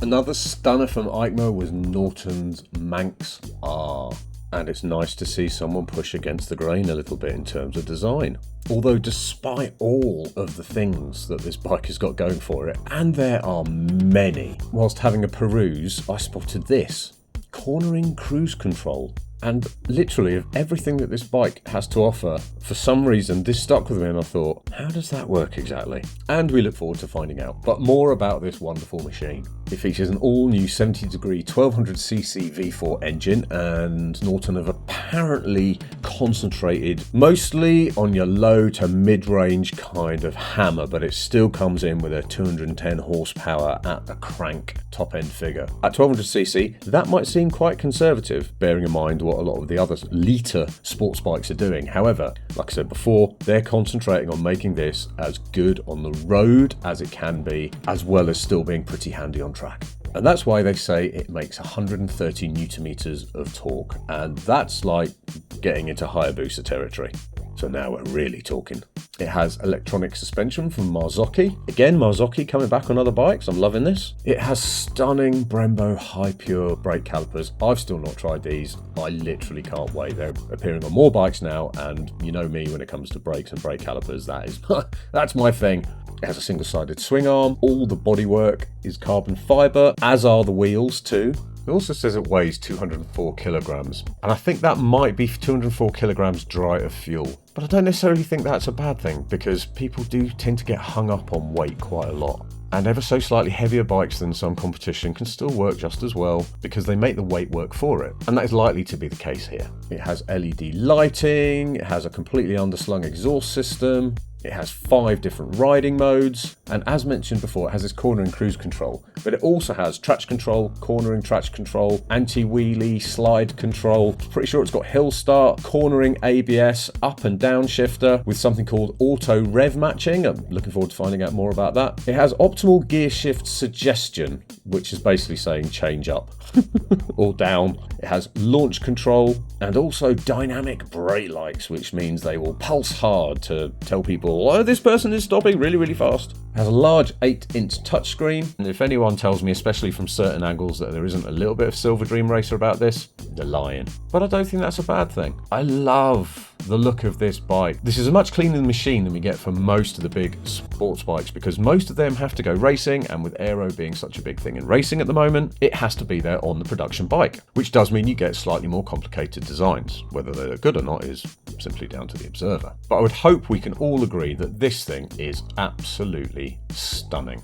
Another stunner from EICMA was Norton's Manx R. And it's nice to see someone push against the grain a little bit in terms of design. Although despite all of the things that this bike has got going for it, and there are many, whilst having a peruse, I spotted this. Cornering cruise control. And literally of everything that this bike has to offer, for some reason this stuck with me and I thought, how does that work exactly? And we look forward to finding out. But more about this wonderful machine. It features an all-new 70-degree 1200cc V4 engine, and Norton have apparently concentrated mostly on your low to mid-range kind of hammer, but it still comes in with a 210 horsepower at the crank top-end figure. At 1200cc, that might seem quite conservative, bearing in mind what a lot of the other litre sports bikes are doing. However, like I said before, they're concentrating on making this as good on the road as it can be, as well as still being pretty handy on track. And that's why they say it makes 130 newton meters of torque, and that's like getting into Hayabusa territory. So now we're really talking. It has electronic suspension from Marzocchi. Again, Marzocchi coming back on other bikes. I'm loving this. It has stunning Brembo High Pure brake calipers. I've still not tried these. I literally can't wait. They're appearing on more bikes now, and you know me when it comes to brakes and brake calipers. That is, that's my thing. It has a single-sided swing arm. All the bodywork is carbon fibre, as are the wheels too. It also says it weighs 204 kilograms, and I think that might be 204 kilograms dry of fuel. But I don't necessarily think that's a bad thing, because people do tend to get hung up on weight quite a lot. And ever so slightly heavier bikes than some competition can still work just as well, because they make the weight work for it. And that is likely to be the case here. It has LED lighting, it has a completely underslung exhaust system, it has 5 different riding modes, and as mentioned before, it has this cornering cruise control, but it also has traction control, cornering traction control, anti-wheelie, slide control. Pretty sure it's got hill start, cornering ABS, up and down shifter with something called auto rev matching. I'm looking forward to finding out more about that. It has optimal gear shift suggestion, which is basically saying change up or down. It has launch control and also dynamic brake lights, which means they will pulse hard to tell people, oh, this person is stopping really, really fast. It has a large 8-inch touchscreen, and if anyone tells me, especially from certain angles, that there isn't a little bit of Silver Dream Racer about this, they're lying. But I don't think that's a bad thing. I love the look of this bike. This is a much cleaner machine than we get for most of the big sports bikes, because most of them have to go racing, and with aero being such a big thing in racing at the moment, it has to be there on the production bike, which does mean you get slightly more complicated designs. Whether they're good or not is simply down to the observer. But I would hope we can all agree that this thing is absolutely stunning.